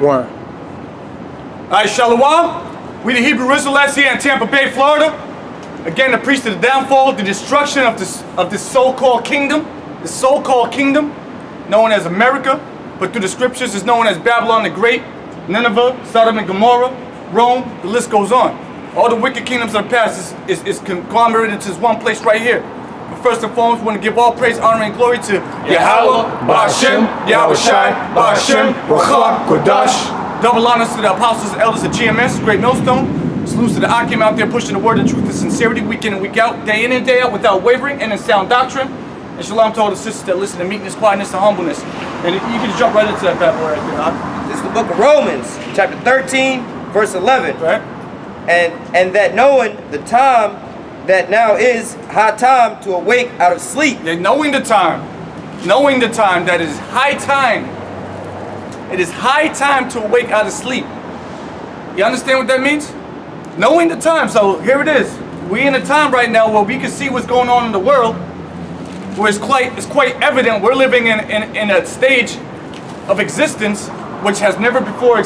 One. All right, Shalom. We the Hebrew Israelites here in Tampa Bay, Florida. Again, the priest of the downfall, the destruction of this so-called kingdom, known as America, but through the scriptures is known as Babylon the Great, Nineveh, Sodom and Gomorrah, Rome, the list goes on. All the wicked kingdoms of the past is conglomerated into this one place right here. But first and foremost, we want to give all praise, honor, and glory to Yahweh, Ba'ashem, Yahweh Shai, Ba'ashem, Racha, Kodash. Double honors to the apostles and elders of GMS, Great Millstone. Salutes to the Akim out there pushing the word of truth and sincerity week in and week out, day in and day out, without wavering and in sound doctrine. And shalom to all the sisters that listen to meekness, quietness, and humbleness. And you can just jump right into that bad boy right there, huh? This is the book of Romans, chapter 13, verse 11. Right? And that knowing the time that now is high time to awake out of sleep. Yeah, knowing the time that it is high time. It is high time to awake out of sleep. You understand what that means? Knowing the time. So here it is. We in a time right now where we can see what's going on in the world, where it's quite evident we're living in a stage of existence which has never before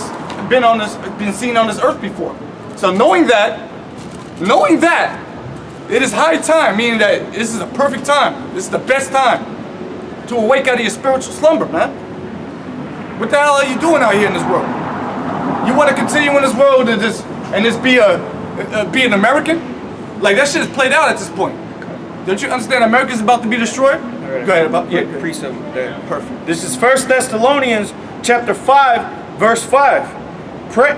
been seen on this earth before. So knowing that, it is high time, meaning that this is a perfect time. This is the best time to awake out of your spiritual slumber, man. What the hell are you doing out here in this world? You want to continue in this world and just be an American? Like, that shit is played out at this point. Don't you understand? America's about to be destroyed. Right. Go ahead. About Priest of there. Perfect. This is 1 Thessalonians chapter 5, verse 5. Pray,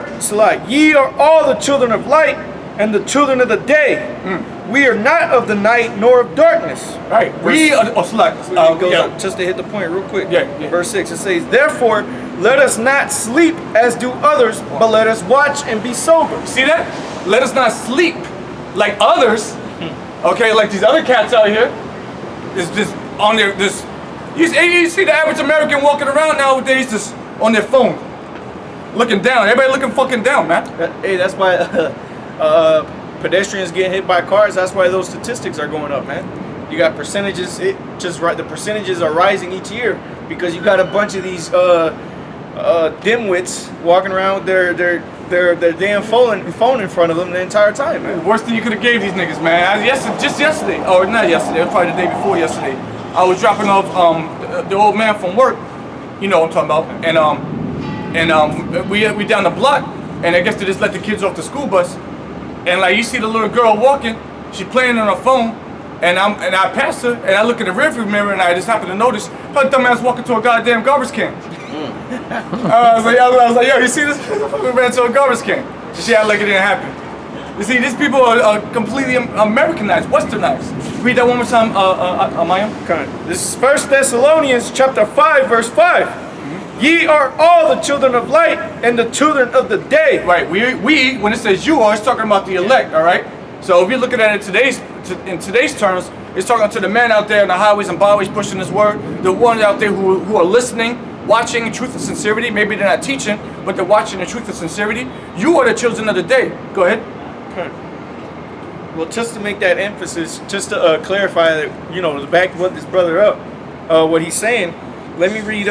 ye are all the children of light and the children of the day. We are not of the night nor of darkness. Right. We are. Just to hit the point real quick. Yeah. Verse 6, it says, therefore, let us not sleep as do others, but let us watch and be sober. See that? Let us not sleep like others. Okay, like these other cats out here. Is just on their this. You see the average American walking around nowadays just on their phone, looking down. Everybody looking fucking down, man. Hey, that's why pedestrians get hit by cars. That's why those statistics are going up, man. You got percentages. The percentages are rising each year because you got a bunch of these dimwits walking around with their damn phone in front of them the entire time, man. The worst thing you could have gave these niggas, man. Just yesterday, or not yesterday, it was probably the day before yesterday. I was dropping off the old man from work. You know what I'm talking about. And we down the block, and I guess they just let the kids off the school bus. And like you see the little girl walking, she playing on her phone, and I pass her, and I look in the rearview mirror, and I just happen to notice her dumbass walking to a goddamn garbage can. I was like, yo, you see this? We ran to a garbage can. She acted like it didn't happen. You see, these people are completely Americanized, westernized. Read that one more time, Amayam. This is 1 Thessalonians chapter 5, verse 5. Ye are all the children of light and the children of the day. Right, we when it says you are, it's talking about the elect, all right? So if you're looking at it in today's terms, it's talking to the men out there on the highways and byways pushing this word, the ones out there who are listening, watching in truth and sincerity. Maybe they're not teaching, but they're watching in truth and sincerity. You are the children of the day. Go ahead. Okay. Well, just to make that emphasis, just to clarify that, to back what this brother up, what he's saying, let me read,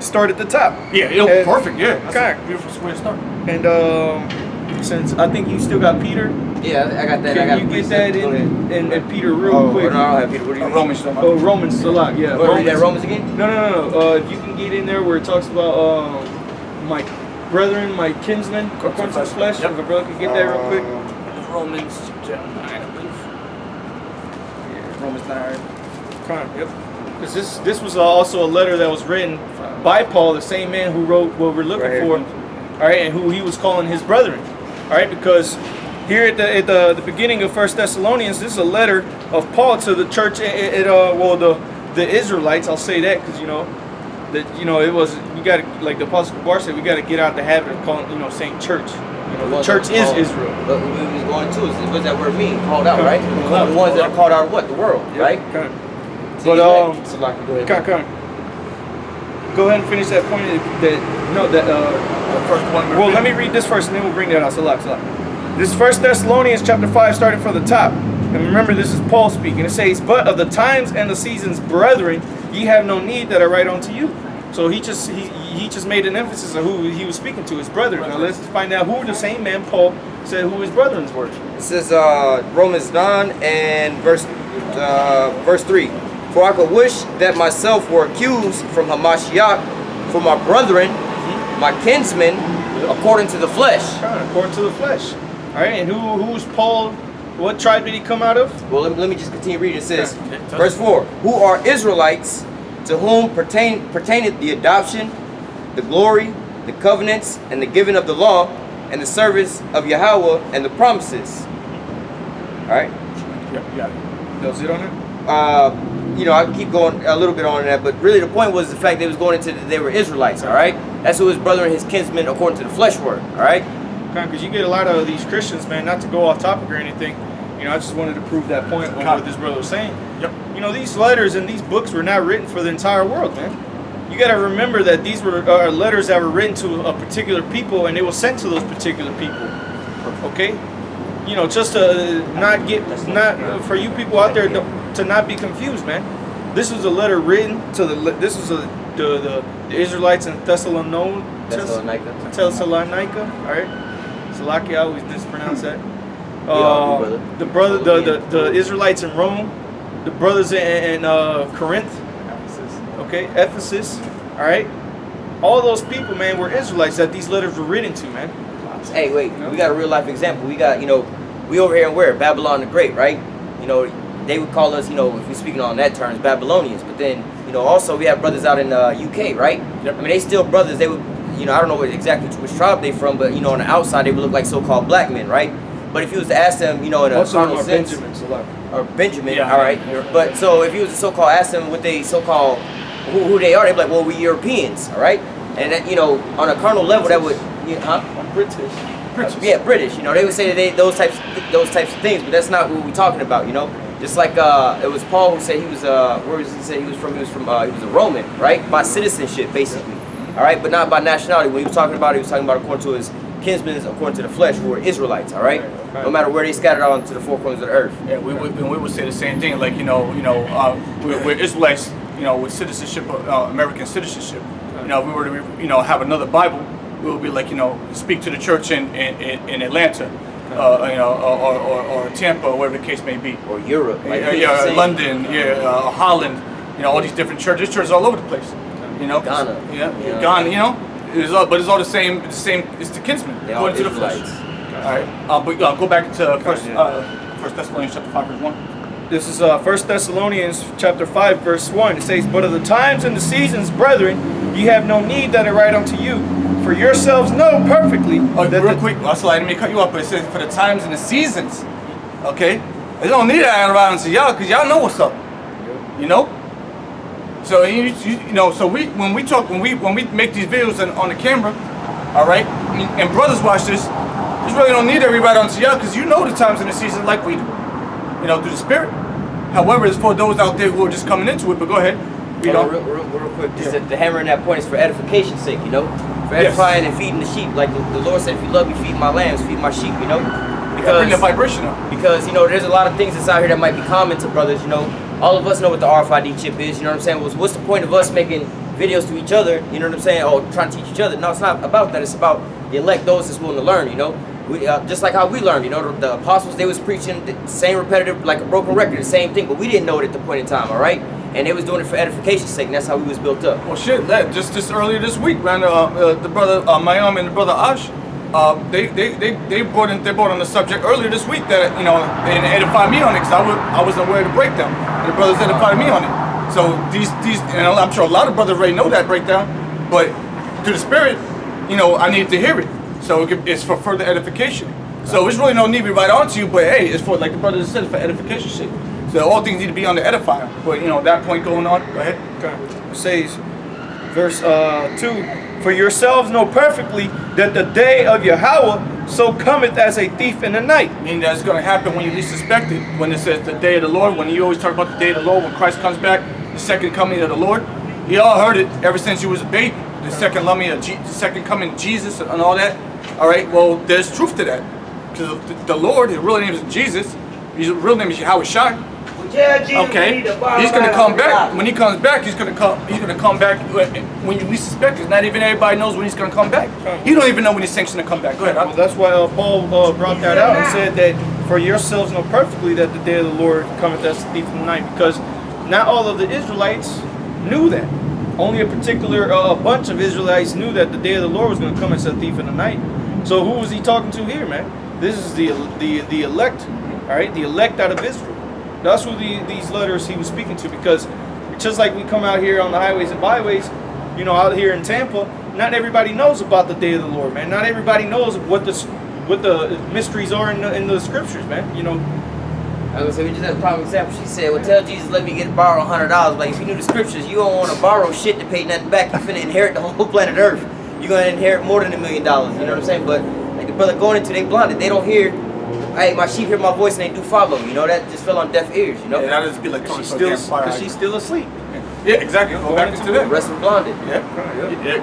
start at the top. Yeah, perfect, yeah. That's okay. a beautiful way to start. And since I think you still got Peter. Yeah, I got that. Can you get that in Peter real quick? No, I don't have Peter. What do you mean? Romans. Romans, Salak, yeah. Read that Romans again? No. If you can get in there where it talks about my brethren, my kinsmen, according to the flesh. If a brother can get that real quick. Romans chapter 9, I believe. Yeah, Romans 9. Yep. Because this was also a letter that was written by Paul, the same man who wrote what we're looking for, all right, and who he was calling his brethren, all right, because here at the beginning of 1 Thessalonians, this is a letter of Paul to the church, the Israelites. I'll say that because it was, we got to, like the Apostle Kabar said, we got to get out the habit of calling saying church. The church is Israel. But we was going to, what does that word mean? Called out, right? The ones that are called out of what? The world, right? Okay. But go ahead and finish that point. The first one. Well, let me read this first, and then we'll bring that out. Salak. This is 1 Thessalonians chapter 5, starting from the top. And remember, this is Paul speaking. It says, "But of the times and the seasons, brethren, ye have no need that I write unto you." So he he just made an emphasis on who he was speaking to, his brother. Now let's find out who the same man Paul said who his brethren were. It says Romans 9 and verse 3. For I could wish that myself were accused from Hamashiach for my brethren, my kinsmen, according to the flesh. According to the flesh. All right, and who's Paul? What tribe did he come out of? Well, let me just continue reading. It says, verse 4, who are Israelites, to whom pertaineth the adoption, the glory, the covenants, and the giving of the law, and the service of Yahweh, and the promises. All right? Yeah. Those it on it? You know, I can keep going a little bit on that, but really the point was the fact they was going into they were Israelites, all right? That's who his brother and his kinsmen according to the flesh were, all right? Because you get a lot of these Christians, man, not to go off topic or anything. You know, I just wanted to prove that point on what this brother was saying. Yep. You know, these letters and these books were not written for the entire world, man. You got to remember that these were letters that were written to a particular people, and they were sent to those particular people. Okay, you know, just to for you people out there to not be confused, man. This was a letter written to the Israelites in Thessalonica. All right, Salakia, I always mispronounce that. The Israelites in Rome, the brothers in Corinth, okay, Ephesus, all right. All those people, man, were Israelites that these letters were written to, man. Hey, wait, we got a real life example. We got, you know, we over here in where? Babylon the Great, right? You know, they would call us, you know, if we're speaking on that terms, Babylonians. But then, you know, also we have brothers out in UK, right? Yep. I mean, they still brothers. They would, you know, I don't know exactly which tribe they from, but, you know, on the outside they would look like so-called black men, right? But if you was to ask them, you know, in a carnal sense, or Benjamin, yeah, all right. But so if you was to so-called ask them what they so-called who they are, they'd be like, well, we Europeans, all right. And that, you know, on a carnal level, that would, you know, British. yeah, British. You know, they would say that they those types of things, but that's not what we're talking about. You know, just like it was Paul who said he was where was he said he was from? He was a Roman, right? By citizenship, basically. All right, but not by nationality. When he was talking about according to his kinsmen, according to the flesh, who were Israelites. All right, no matter where they scattered out onto the four corners of the earth. Yeah, we would say the same thing. Like we're Israelites. You know, with citizenship, American citizenship. You know, if we were to have another Bible, we would be like, you know, speak to the church in Atlanta, or Tampa, or whatever the case may be. Or Europe. Like London, Holland. You know, all these different churches. There's churches all over the place. You know, Ghana. Ghana. You know, but it's all the same. It's the kinsmen according to the flesh. All right. But go back to First Thessalonians chapter 5 verse 1. This is 1 Thessalonians chapter 5 verse 1. It says, but of the times and the seasons, brethren, ye have no need that I write unto you, for yourselves know perfectly. Real quick, also I didn't mean to cut you off, but it says for the times and the seasons. Okay? They don't need that I write unto y'all, because y'all know what's up. You know? So you know, so when we make these videos on the camera, all right, and brothers watch this, you really don't need everybody unto y'all, because you know the times and the seasons like we do. You know, through the Spirit. However, it's for those out there who are just coming into it. But go ahead. You know, real quick. Just the hammering that point is for edification's sake. You know, for edifying and feeding the sheep. Like the Lord said, if you love me, feed my lambs, feed my sheep. You know, because bring the vibration up. Because you know, there's a lot of things that's out here that might be common to brothers. You know, all of us know what the RFID chip is. You know what I'm saying? What's the point of us making videos to each other? You know what I'm saying? Oh, trying to teach each other. No, it's not about that. It's about the elect, those that's willing to learn. You know. We, just like how we learned, you know, the apostles, they was preaching the same repetitive, like a broken record, the same thing, but we didn't know it at the point in time, all right? And they was doing it for edification's sake, and that's how we was built up. Well, shit, just earlier this week, man, the brother Mayam and the brother Ash, they brought on the subject earlier this week that, you know, they edified me on it, because I wasn't aware of the breakdown, and the brothers edified me on it. So these, and I'm sure a lot of brothers already know that breakdown, but through the Spirit, you know, I needed to hear it. So it's for further edification. So there's really no need to be right on to you, but hey, it's for, like the brother said, for edification's sake. So all things need to be on the edifier. But you know, that point going on, go ahead. Okay. It says, verse 2, for yourselves know perfectly that the day of Yahweh so cometh as a thief in the night. Meaning that it's going to happen when you least expect it. When it says the day of the Lord, when you always talk about the day of the Lord, when Christ comes back, the second coming of the Lord. You all heard it ever since you was a baby. The second coming of Jesus and all that. All right, well, there's truth to that. Because the Lord, his real name is Jesus. His real name is Yahweh Shai. Okay, he's gonna come back. When he comes back, he's gonna come back when you least suspect. Because not even everybody knows when he's gonna come back. He don't even know when he's sanctioned to come back. Go ahead. Well, that's why Paul brought that out and said that for yourselves know perfectly that the day of the Lord cometh as a thief in the night, because not all of the Israelites knew that. Only a particular bunch of Israelites knew that the day of the Lord was going to come as a thief in the night. So who was he talking to here, man? This is the elect, all right, the elect out of Israel. That's who these letters he was speaking to, because just like we come out here on the highways and byways, you know, out here in Tampa, not everybody knows about the day of the Lord, man. Not everybody knows what the mysteries are in the scriptures, man. You know. I was gonna say, we just had a prime example. She said, well, tell Jesus, let me borrow $100. Like, if you knew the scriptures, you don't want to borrow shit to pay nothing back. You finna inherit the whole planet Earth. You're gonna inherit more than $1 million. You know what I'm saying? But like the brother going into, they blinded. They don't hear. Hey, my sheep hear my voice and they do follow. You know, that just fell on deaf ears. You know. Yeah, that'll just be like Because she's still asleep. Yeah, exactly. Go back into The that. rest of blinded. Yeah,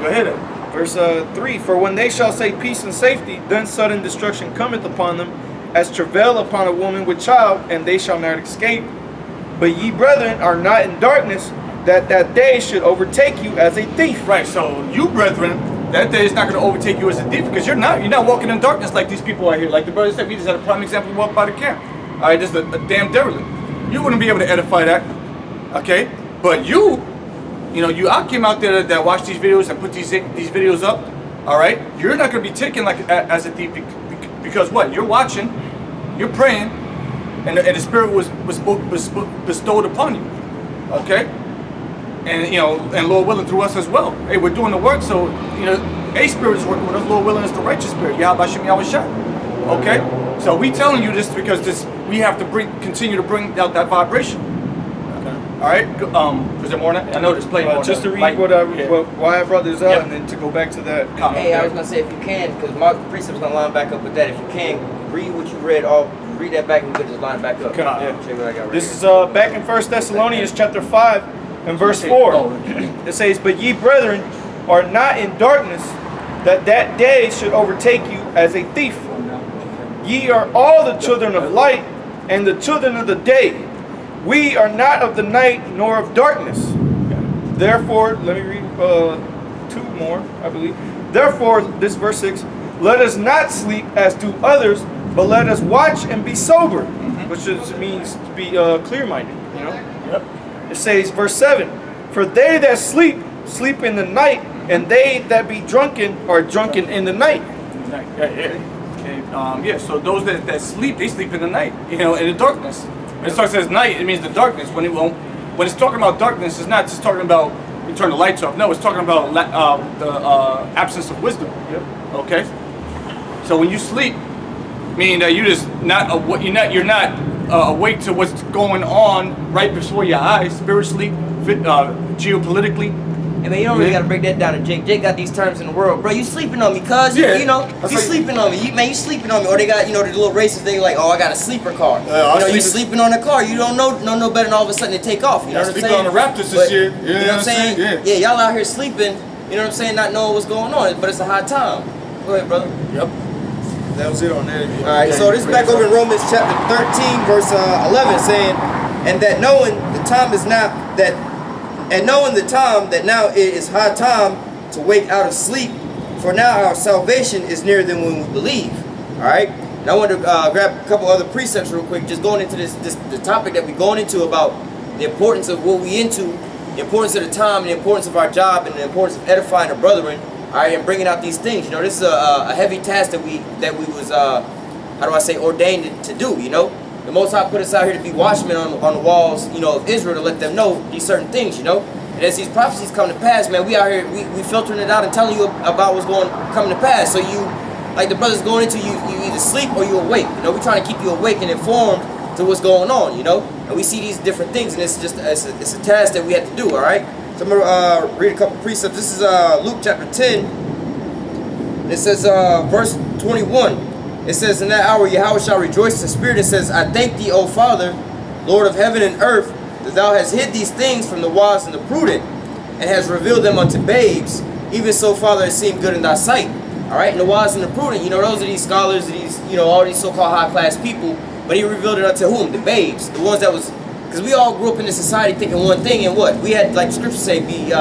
go ahead. Verse 3, for when they shall say peace and safety, then sudden destruction cometh upon them, as travail upon a woman with child, and they shall not escape. But ye brethren are not in darkness, that day should overtake you as a thief. Right, so you brethren, that day is not going to overtake you as a thief, because you're not walking in darkness like these people out here. Like the brother said, we just had a prime example of walk by the camp. All right, this is a damn derelict. You wouldn't be able to edify that, okay? But I came out there that watched these videos and put these videos up. All right, you're not going to be taken like as a thief, because what? You're watching, you're praying, and the Spirit was bestowed upon you. Okay, and Lord willing through us as well. Hey, we're doing the work, so a Spirit is working with us. Lord willing is the righteous Spirit. Yahweh Shem Yahweh Shah. Okay, so we telling you this because we have to continue to bring out that vibration. All right. Is there more on that? I know there's plenty more. Just to read why I brought this out, and then to go back to that. Hey, I was gonna say, if you can, because Mark the precept's gonna line back up with that. If you can, read what you read. Read that back, and we could just line it back up. Okay. Yeah. Check what I got right This here. is back in 1 Thessalonians chapter 5 and verse 4. It says, but ye brethren are not in darkness, that day should overtake you as a thief. Ye are all the children of light and the children of the day. We are not of the night nor of darkness. Therefore, let me read 2 more, I believe. Therefore, this verse 6, let us not sleep as do others, but let us watch and be sober, which means to be clear-minded. Yep. It says, verse 7, for they that sleep in the night, and they that be drunken are drunken in the night. So those that sleep, they sleep in the night, in the darkness. When it says night, it means the darkness. When it's talking about darkness, it's not just talking about you turn the lights off. No, it's talking about the absence of wisdom. Yep. Okay. So when you sleep, meaning that you're just you're not awake to what's going on right before your eyes, spiritually, geopolitically. Hey man, you don't really gotta break that down to Jake. Jake got these terms in the world, bro. You sleeping on me, cuz you sleeping on me. You sleeping on me. Or they got the little races. They like, oh, I got a sleeper car. You sleeping on a car. You don't know no better than all of a sudden they take off. You know what I'm saying? Sleeping on the Raptors this year. You know what I'm saying? Yeah, y'all out here sleeping. You know what I'm saying? Not knowing what's going on, but it's a high time. Go ahead, brother. Yep. That was it on that. All right. So this is back over in Romans chapter 13, verse 11, saying, and that knowing the time is not that. And knowing the time that now it is high time to wake out of sleep, for now our salvation is nearer than when we believe. All right. Now I want to grab a couple other precepts real quick, just going into the topic that we're going into about the importance of what we into, the importance of the time, and the importance of our job, and the importance of edifying the brethren. All right, and bringing out these things. This is a heavy task that we was ordained to do. The Most High put us out here to be watchmen on the walls, of Israel, to let them know these certain things, And as these prophecies come to pass, man, we out here, we filtering it out and telling you about what's coming to pass. So you, like the brothers going into, you either sleep or you awake. We trying to keep you awake and informed to what's going on, And we see these different things, and it's a task that we have to do, all right? So I'm going to read a couple precepts. This is Luke chapter 10. And it says, verse 21. It says, in that hour Yahweh shall rejoice in spirit. It says, I thank thee, O Father, Lord of heaven and earth, that thou hast hid these things from the wise and the prudent, and hast revealed them unto babes. Even so, Father, it seemed good in thy sight. All right, and the wise and the prudent, those are these scholars, these, all these so-called high-class people. But he revealed it unto whom? The babes, the ones that was Because we all grew up in this society thinking one thing, and what? We had, like the scripture say, be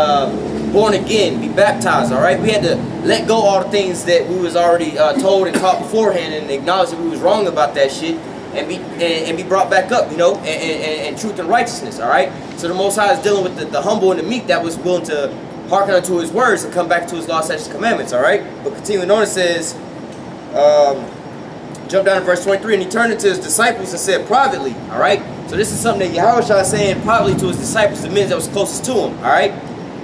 born again, be baptized, all right? We had to let go all the things that we was already told and taught beforehand, and acknowledge that we was wrong about that shit, and be brought back up, you know, and truth and righteousness, all right? So the Most High is dealing with the humble and the meek that was willing to hearken unto his words and come back to his law, statutes, and commandments, all right? But continuing on, it says, jump down to verse 23, and he turned into his disciples and said privately, all right? So this is something that Yahushua is saying privately to his disciples, the men that was closest to him, all right?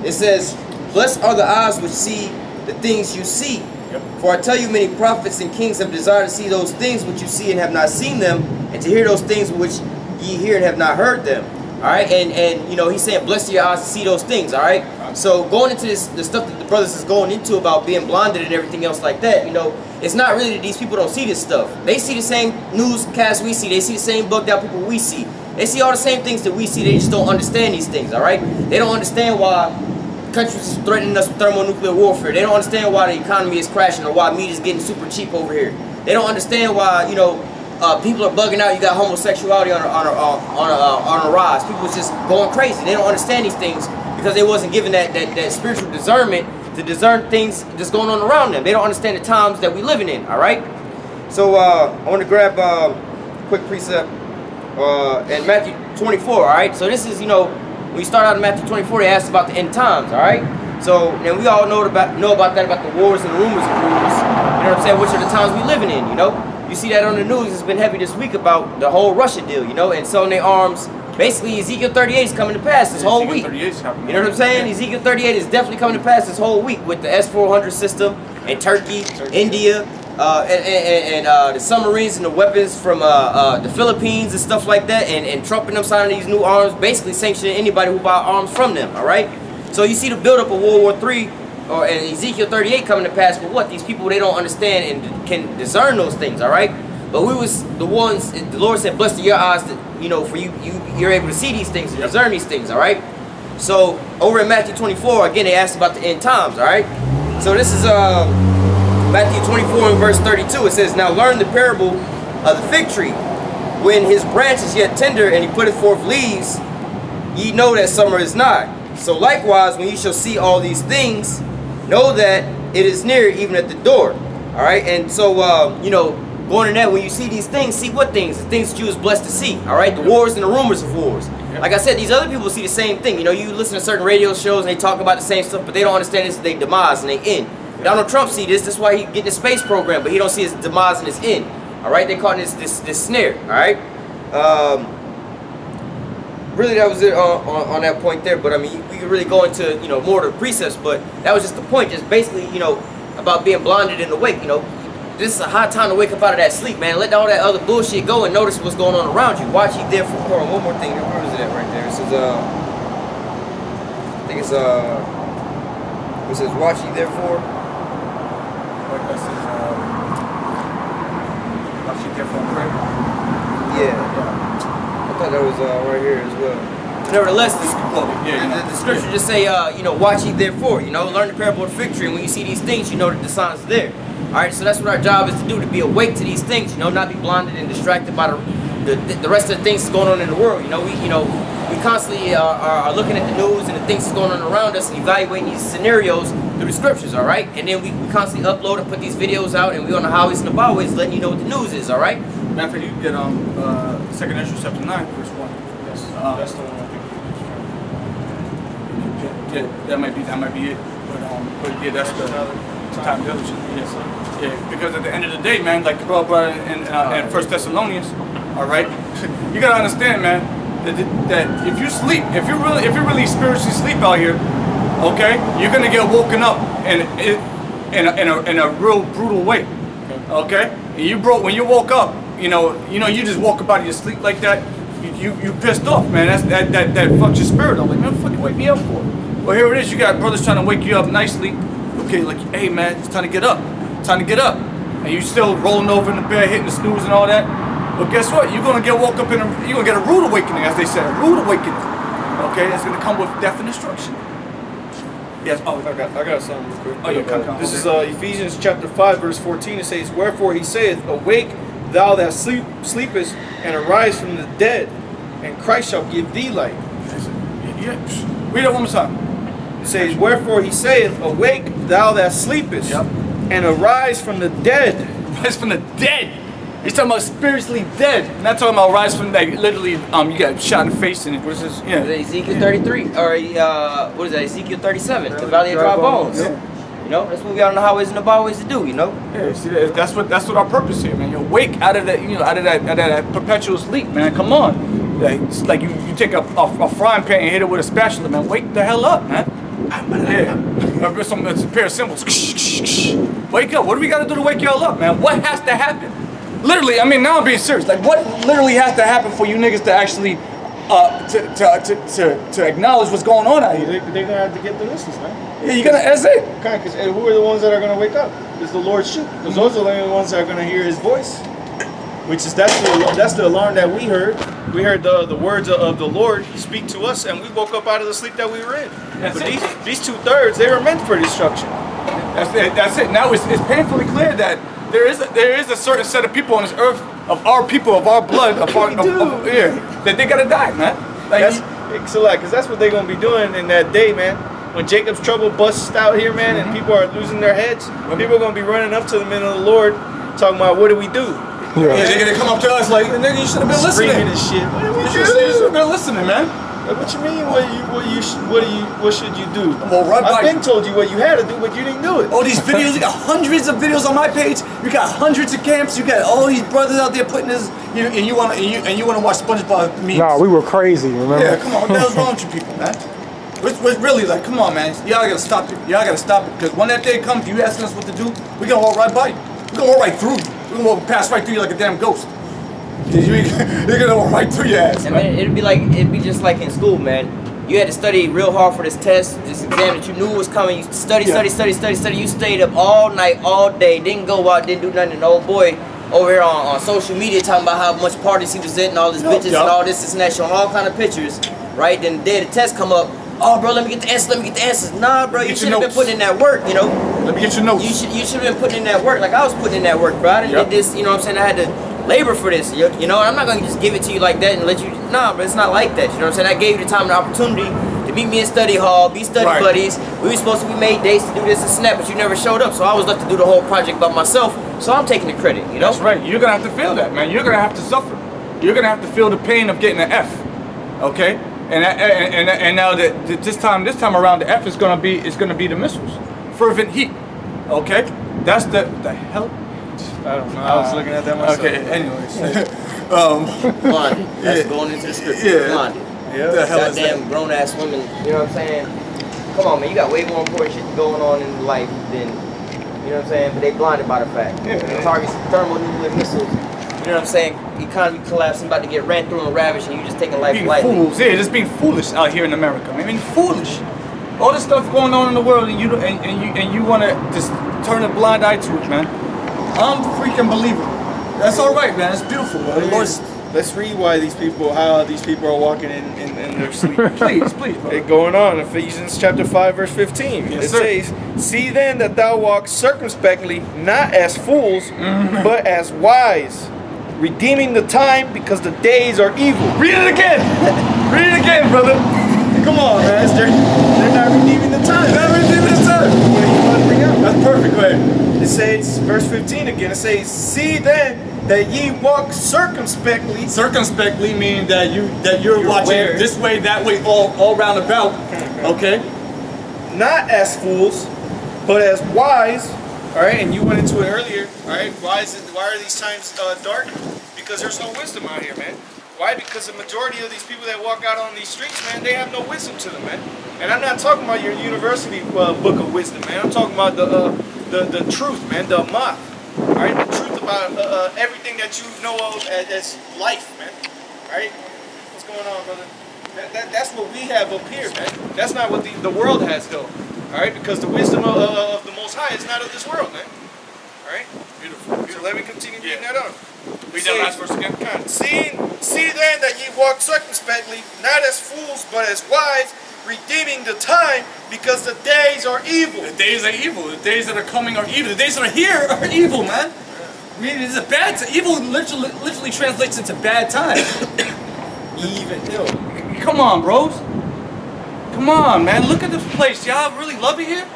It says, blessed are the eyes which see the things you see. Yep. For I tell you, many prophets and kings have desired to see those things which you see and have not seen them, and to hear those things which ye hear and have not heard them. All right, and you know, he's saying, blessed are your eyes to see those things. All right, so going into this, the stuff that the brothers is going into about being blinded and everything else like that, you know, it's not really that these people don't see this stuff. They see the same newscasts we see. They see the same bugged out people we see. They see all the same things that we see. They just don't understand these things. All right, they don't understand why countries are threatening us with thermonuclear warfare. They don't understand why the economy is crashing or why meat is getting super cheap over here. They don't understand why, you know, people are bugging out. You got homosexuality on a rise. People is just going crazy. They don't understand these things because they wasn't given that spiritual discernment to discern things that's going on around them. They don't understand the times that we living in. All right. So I want to grab a quick precept in Matthew 24. All right. So this is, you know, when you start out in Matthew 24, they asked about the end times. All right. So then we all know about that, about the wars and the rumors of wars. You know what I'm saying? Which are the times we living in. You know. You see that on the news. It's been heavy this week about the whole Russia deal, you know, and selling their arms. Basically, Ezekiel 38 is coming to pass this whole week. You know what I'm saying? Yeah. Ezekiel 38 is definitely coming to pass this whole week with the S-400 system and Turkey, India, and the submarines and the weapons from the Philippines and stuff like that, and Trump and them signing these new arms, basically sanctioning anybody who buy arms from them, all right? So you see the buildup of World War III and Ezekiel 38 coming to pass, but what? These people, they don't understand and can discern those things, all right? But we was the ones, the Lord said, blessed are your eyes that, you know, for you're able to see these things and discern these things, all right? So over in Matthew 24, again, they asked about the end times, all right? So this is Matthew 24 and verse 32. It says, now learn the parable of the fig tree. When his branch is yet tender and he putteth forth leaves, ye know that summer is nigh. So likewise, when you shall see all these things, know that it is near, even at the door. All right, and so you know, going in that, when you see these things, see what things? The things that you was blessed to see. All right, the wars and the rumors of wars. Like I said, these other people see the same thing. You know, you listen to certain radio shows and they talk about the same stuff, but they don't understand this is their demise and they end. Donald Trump see this. That's why he getting the space program, but he don't see his demise and his end. All right, they caught this snare. All right. Really, that was it on that point there. But I mean, we could really go into, you know, more of the precepts, but that was just the point. Just basically, you know, about being blinded in the wake. You know, this is a high time to wake up out of that sleep, man. Let all that other bullshit go and notice what's going on around you. Watch ye therefore. Hold on, one more thing. Where is it at right there? It says, I think it's it says, watch ye therefore. Like that says, watch ye therefore and pray. Yeah. I thought that was right here as well. Nevertheless, the scripture just say, you know, watch ye therefore, you know, learn the parable of the fig tree, and when you see these things, you know that the signs are there. All right, so that's what our job is to do, to be awake to these things, you know, not be blinded and distracted by the rest of the things that's going on in the world. You know, we constantly are looking at the news and the things that's going on around us and evaluating these scenarios through the scriptures, all right? And then we constantly upload and put these videos out, and we on the highways and the byways letting you know what the news is, all right? Matter of fact, you get 2nd Ezra chapter 9, verse 1. Yes, that's the one I think. Yeah, that might be it. But yeah, that's the time diligence. Yes, sir. Yeah, because at the end of the day, man, like the brother brought in 1 Thessalonians, all right, you gotta understand, man, that if you sleep, if you really spiritually sleep out here, okay, you're gonna get woken up in a real brutal way, okay. And when you woke up, you know, you just walk about in your sleep like that. You pissed off, man. That fucks your spirit. I'm like, man, what the fuck you wake me up for? Well, here it is. You got brothers trying to wake you up nicely. Okay, like, hey, man, it's time to get up. It's time to get up. And you still rolling over in the bed, hitting the snooze and all that. But guess what? You're gonna get woke up you're gonna get a rude awakening, as they say, a rude awakening. Okay, it's gonna come with death and destruction. Yes. Oh, I got something real quick. Oh, yeah, come. This is Ephesians chapter 5, verse 14. It says, wherefore he saith, awake, thou that sleepest, and arise from the dead, and Christ shall give thee light. Yeah. Read it one more time. It says, wherefore he saith, awake thou that sleepest, Yep. and arise from the dead. Rise from the dead. He's talking about spiritually dead. Not talking about rise from like literally. You got shot in the face and what is this? Yeah. Ezekiel 33, or what is that? Ezekiel 37, the Valley of Dry Bones. Yeah. You know, that's what we out on the highways and the byways to do. You know. Yeah, see, that's what our purpose here, man. You wake out of that, out of that perpetual sleep, man. Come on, like, it's like you take a frying pan and hit it with a spatula, man. Wake the hell up, man. Yeah, it's a pair of cymbals. Wake up. What do we got to do to wake y'all up, man? What has to happen? Literally, I mean, now I'm being serious. Like, what literally has to happen for you niggas to actually to acknowledge what's going on out here? They're gonna have to get the missiles, man. Yeah, you're gonna. That's it. Okay, because who are the ones that are gonna wake up? It's the Lord's sheep. Because those are the only ones that are gonna hear His voice. Which is that's the alarm that we heard. We heard the words of the Lord speak to us, and we woke up out of the sleep that we were in. That's but it. these 2/3, they were meant for destruction. That's it. That's it. Now it's painfully clear that there is a certain set of people on this earth, of our people, of our blood, that they gotta die, man. Like, Because that's what they're gonna be doing in that day, man. When Jacob's trouble busts out here, man, and people are losing their heads, people are gonna be running up to the men of the Lord, talking about what do we do? yeah, they're gonna come up to us like, nigga, you should have been Screaming listening. and shit. You should have been listening, man. What you mean? What should you do? Well, run I've by- been told you what you had to do, but you didn't do it. All these videos, you got hundreds of videos on my page. You got hundreds of camps. You got all these brothers out there putting this, and you wanna watch SpongeBob memes. Nah, we were crazy, remember? Yeah, come on, what the hell's wrong with you people, man? What's really like? Come on, man. Y'all gotta stop it. Y'all gotta stop it. Because when that day comes, you asking us what to do, we gonna walk right by you. We gonna walk right through you. We gonna walk pass right through you like a damn ghost. You're gonna walk right through your ass. I mean, it'd be just like in school, man. You had to study real hard for this test, this exam that you knew was coming. You study. You stayed up all night, all day, didn't go out, didn't do nothing. And the old boy over here on social media talking about how much parties he was in and all his bitches and all this and that, showing all kind of pictures, right? Then the day the test come up, oh, bro, let me get the answers. Nah, bro, you should have been putting in that work, you know? Let me get your notes. You should have been putting in that work. Like I was putting in that work, bro. I didn't did this, you know what I'm saying? I had to labor for this, you know? I'm not gonna just give it to you like that and let you, nah, but it's not like that, you know what I'm saying? I gave you the time and the opportunity to meet me in study hall, be study buddies. We were supposed to be made dates to do this and snap, but you never showed up, so I was left to do the whole project by myself, so I'm taking the credit, you know? That's right. You're gonna have to feel that, man. You're gonna have to suffer. You're gonna have to feel the pain of getting an F, okay? And now that this time around, the F is gonna be the missiles, fervent heat, okay? That's the hell. I don't know. I was looking at that myself. Okay. Anyways, Blondie. That's going into the scripture. Yeah. Blondie. Yeah. the hell is that? Goddamn grown ass women, you know what I'm saying? Come on, man, you got way more important shit going on in life than, you know what I'm saying? But they blinded by the fact. Yeah. Targets thermonuclear missiles, you know what I'm saying? Economy collapsing, about to get ran through and ravished, and you just taking life Being lightly. fools, yeah, just being foolish out here in America. I mean, foolish. All this stuff going on in the world, and you want to just turn a blind eye to it, man. I'm freaking believer. That's all right, man. It's beautiful. Man. The Lord's, Let's read how these people are walking in their sleep. please, bro. It going on, Ephesians chapter 5, verse 15. Yes, It sir. says, see then that thou walk circumspectly, not as fools, but as wise, redeeming the time because the days are evil. Read it again. Read it again, brother. Come on, man. They're not redeeming the time. Not redeeming the time. What are you about to bring out? That's perfect, man. It says, verse 15 again, it says, see then that ye walk circumspectly. Circumspectly meaning that you're watching aware. this way, that way, all round about. Okay. Not as fools, but as wise. All right, and you went into it earlier. All right, why are these times dark? Because there's no wisdom out here, man. Why? Because the majority of these people that walk out on these streets, man, they have no wisdom to them, man. And I'm not talking about your university book of wisdom, man. I'm talking about the truth, man, the math. All right, the truth about everything that you know of as life, man. All right, what's going on, brother? That's what we have up here, man. That's not what the world has, though. All right, because the wisdom of the Most High is not of this world, man. All right, beautiful. So let me continue reading that on. Read that last verse again. See then that ye walk circumspectly, not as fools, but as wise, redeeming the time, because the days are evil. The days are evil. The days that are coming are evil. The days that are here are evil, man. I mean, it's a bad time. Evil literally translates into bad time. even hill. Come on, bros. Come on, man. Look at this place. Y'all really love it here?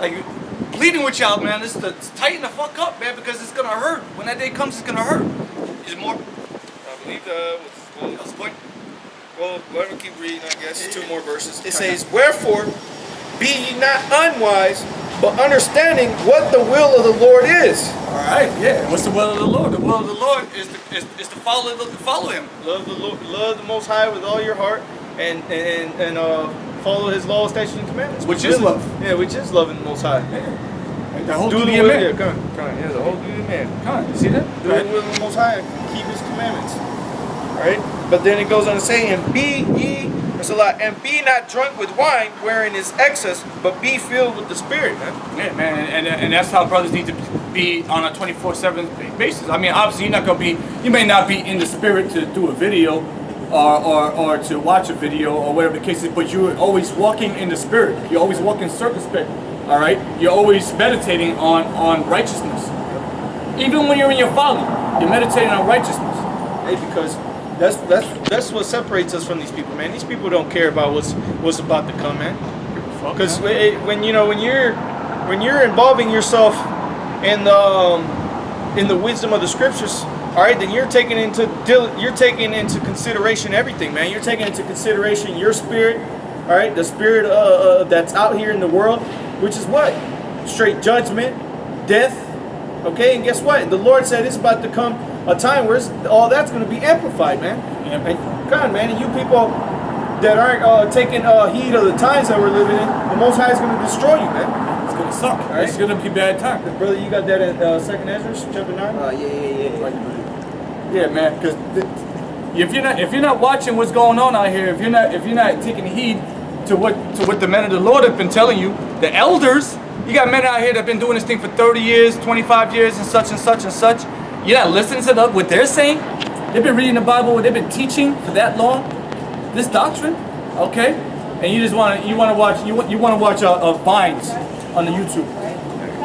Like, pleading with y'all, man. It's tighten the fuck up, man, because it's gonna hurt. When that day comes, it's gonna hurt. Is it more? I believe What's the point? well, let me keep reading, I guess. 2 more verses. It says, "Wherefore, be ye not unwise, but understanding what the will of the Lord is." All right, yeah. What's the will of the Lord? The will of the Lord is to follow Him. Love the Lord, love the Most High with all your heart, and follow His laws, statutes, and commandments. Which is love. Yeah, which is loving the Most High. The whole Do the duty will. of man. Yeah, come on. Yeah, the whole duty of man. Come on, you see that? Do the will of the Most High and keep His commandments. Right? But then it goes on to say, and be not drunk with wine, wherein is excess, but be filled with the Spirit, man. Yeah, man, and that's how brothers need to be on a 24/7 basis. I mean, obviously, you may not be in the spirit to do a video, or to watch a video, or whatever the case is, but you're always walking in the Spirit. You're always walking circumspect. All right, you're always meditating on righteousness. Even when you're in your folly, you're meditating on righteousness. Hey, because that's what separates us from these people, man. These people don't care about what's about to come, man. Because when you're involving yourself in the wisdom of the scriptures, all right, then you're taking into consideration everything, man. You're taking into consideration your spirit, all right, the spirit that's out here in the world, which is what? Straight judgment, death. Okay, and guess what? The Lord said it's about to come a time where all that's going to be amplified, man. Yeah. And God, man, and you people that aren't taking heed of the times that we're living in, the Most High is going to destroy you, man. It's gonna suck. All right? It's gonna be bad time. Brother, you got that in 2nd Ezra, chapter 9? Yeah, man. Because if you're not watching what's going on out here, if you're not taking heed to what the men of the Lord have been telling you, the elders. You got men out here that have been doing this thing for 30 years, 25 years, and such and such and such. You're not listening to what they're saying. They've been reading the Bible. They've been teaching for that long. This doctrine, okay? And you just want to watch Vines on the YouTube.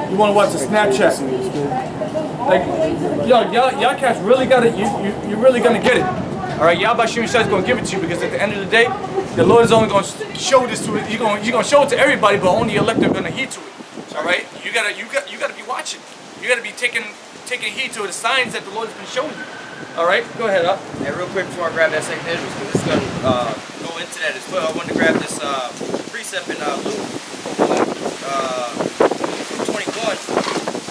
You want to watch the Snapchat. Like, y'all cats really got it. You really gonna get it. All right, Yahweh Shai is gonna give it to you, because at the end of the day, the Lord is only gonna show this to it. You're gonna show it to everybody, but only the elect are gonna heed to it. All right, you gotta be watching. You gotta be taking heed to the signs that the Lord has been showing you. All right, go ahead, up. And real quick before I grab that 2nd Ezra, because it's gonna go into that as well. I wanted to grab this precept in Luke 21.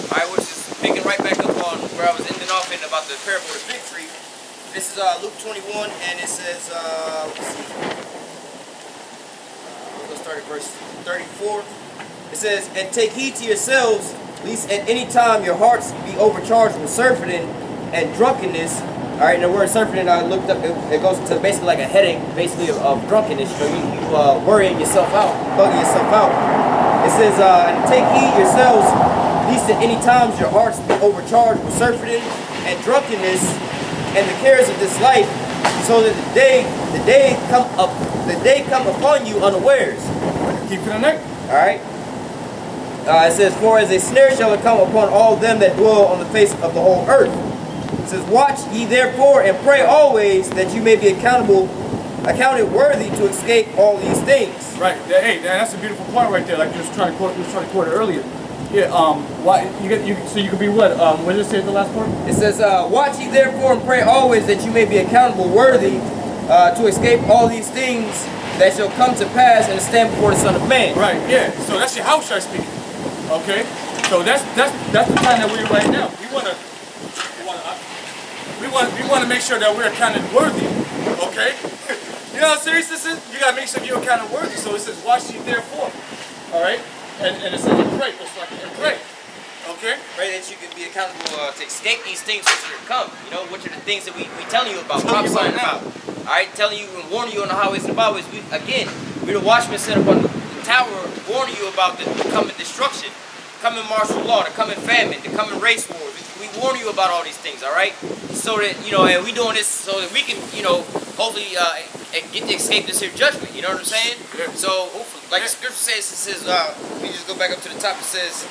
All right, which is picking right back up on where I was ending off in about the parable of the fig tree. This is Luke 21, and it says, let's see. We'll start at verse 34. It says, "And take heed to yourselves, lest at any time your hearts be overcharged with surfeiting and drunkenness." All right, and the word surfeiting, I looked up, it goes to basically like a headache, basically of drunkenness. You know, you worrying yourself out, bugging yourself out. It says, "And take heed yourselves, lest at any times your hearts be overcharged with surfeiting and drunkenness and the cares of this life, so that the day come upon you unawares." Keep to the neck. All right. It says, "For as a snare shall it come upon all them that dwell on the face of the whole earth." It says, "Watch ye therefore and pray always, that you may be accounted worthy to escape all these things." Right. Hey, that's a beautiful point right there. Like you was trying to quote it earlier. Yeah. Why so you could be what? What did it say at the last part? It says, "Watch ye therefore and pray always, that you may be accountable worthy to escape all these things that shall come to pass and stand before the Son of Man." Right. Yeah. So that's your house speaking. Okay. So that's the time that we're right now. We want to make sure that we're accounted worthy. Okay. You know how serious this is? You gotta make sure you're accounted worthy. So it says, "Watch ye therefore." All right. And it says, "Pray." It's like pray. Okay. Pray that you can be accountable to escape these things which are to come. You know, which are the things that we telling you about, prophesying about. All right, telling you and warning you on the highways and byways. We're the watchmen set up on the tower, warning you about the coming destruction, coming martial law, the coming famine, the coming race war. We warn you about all these things. All right, so that and we doing this so that we can, hopefully get to escape this here judgment. You know what I'm saying? Yeah. So, like the scripture says, let me just go back up to the top. It says.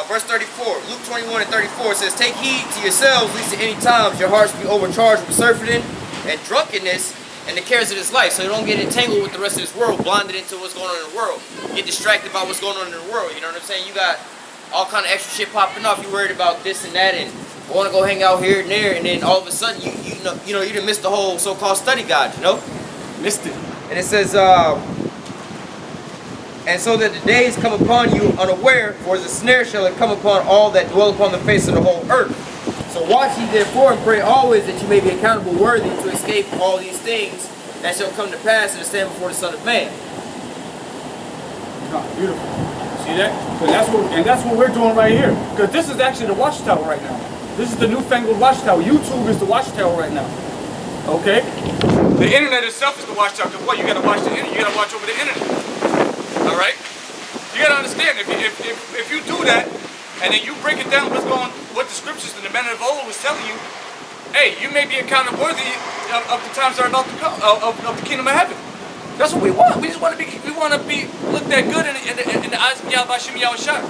Verse 34, Luke 21 and 34 says, "Take heed to yourselves, lest at any times your hearts be overcharged with surfeiting and drunkenness and the cares of this life, so you don't get entangled with the rest of this world, blinded into what's going on in the world. Get distracted by what's going on in the world, you know what I'm saying? You got all kind of extra shit popping off. You worried about this and that and want to go hang out here and there, and then all of a sudden you done missed the whole so-called study guide, you know? Missed it. And it says, and so that the days come upon you unaware, for as a snare shall it come upon all that dwell upon the face of the whole earth. So watch ye therefore and pray always that you may be accountable worthy to escape all these things that shall come to pass and to stand before the Son of Man. Oh, beautiful. See that? That's what we're doing right here. Because this is actually the watchtower right now. This is the newfangled watchtower. YouTube is the watchtower right now. Okay? The internet itself is the watchtower. Because what? You gotta watch the internet. You gotta watch over the internet. All right? You gotta understand. If you do that, and then you break it down, what the scriptures and the men of old was telling you, hey, you may be accounted worthy of the times that are about to come of the kingdom of heaven. That's what we want. We just want to be looked at good in the eyes of Yahweh Shem Yahushua.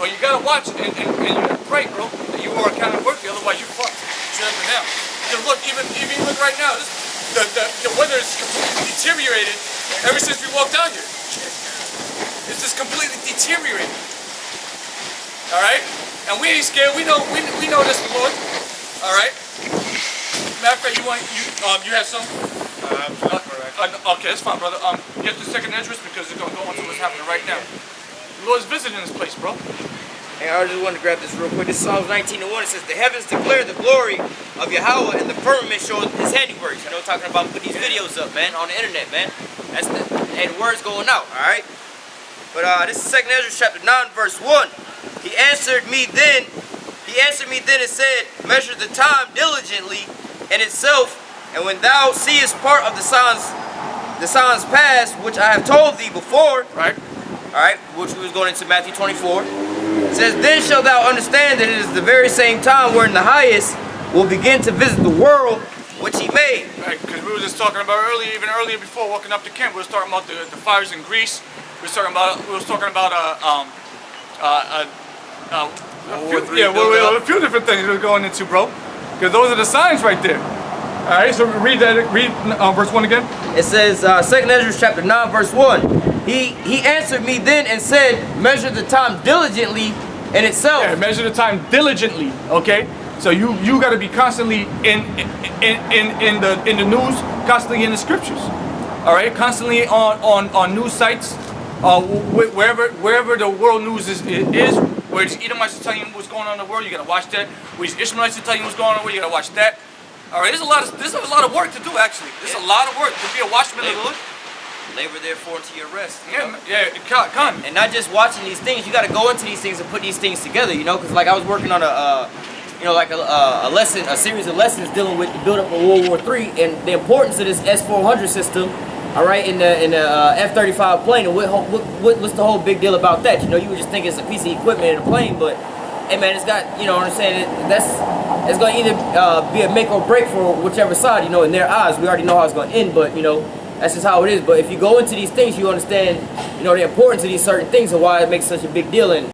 Well, you gotta watch and you gotta pray, bro, that you are accounted worthy. Otherwise, you fucked. Shut up and down. Because look, even look right now. The weather is completely deteriorated ever since we walked out here. It's just completely deteriorated. All right, and we ain't scared. We know this, Lord. All right. Matter of fact, you have some. Okay, that's fine, brother. Get the second address because it's gonna go into what's happening right now. The Lord's visiting this place, bro. And I just wanted to grab this real quick. This is Psalms 19:1. It says, "The heavens declare the glory of Yahweh, and the firmament shows His handiworks." You know, talking about putting these videos up, man, on the internet, man. That's the words going out. All right. But this is 2nd Ezra chapter 9, verse 1. He answered me then and said, "Measure the time diligently in itself, and when thou seest part of the signs past, which I have told thee before," Right. all right, which we was going into Matthew 24. It says, "Then shalt thou understand that it is the very same time wherein the highest will begin to visit the world which He made." Right, because we were just talking about even earlier before walking up to camp, we was talking about the fires in Greece. We was talking about a few different things we're going into, bro. Because those are the signs right there. All right, so read verse 1 again. It says, 2nd Ezra chapter 9, verse 1. He answered me then and said, "Measure the time diligently in itself." Yeah, measure the time diligently. Okay, so you got to be constantly in the news, constantly in the scriptures. All right, constantly on news sites, wherever the world news is. Where these Edomites are telling you what's going on in the world, you gotta watch that. Where these Ishmaelites are telling you what's going on in the world, you gotta watch that. All right, there's a lot of work to do actually. There's a lot of work to be a watchman of the Lord. Labor therefore unto your rest. Con. And not just watching these things, you got to go into these things and put these things together, you know, because like I was working on a series of lessons dealing with the buildup of World War III and the importance of this S-400 system. All right, in the F-35 plane, and what's the whole big deal about that? You know, you would just think it's a piece of equipment in a plane, but hey man, it's got, you know what I'm saying, it's going to either be a make or break for whichever side, you know, in their eyes. We already know how it's going to end, but you know, that's just how it is. But if you go into these things, you understand, you know, the importance of these certain things and why it makes such a big deal. And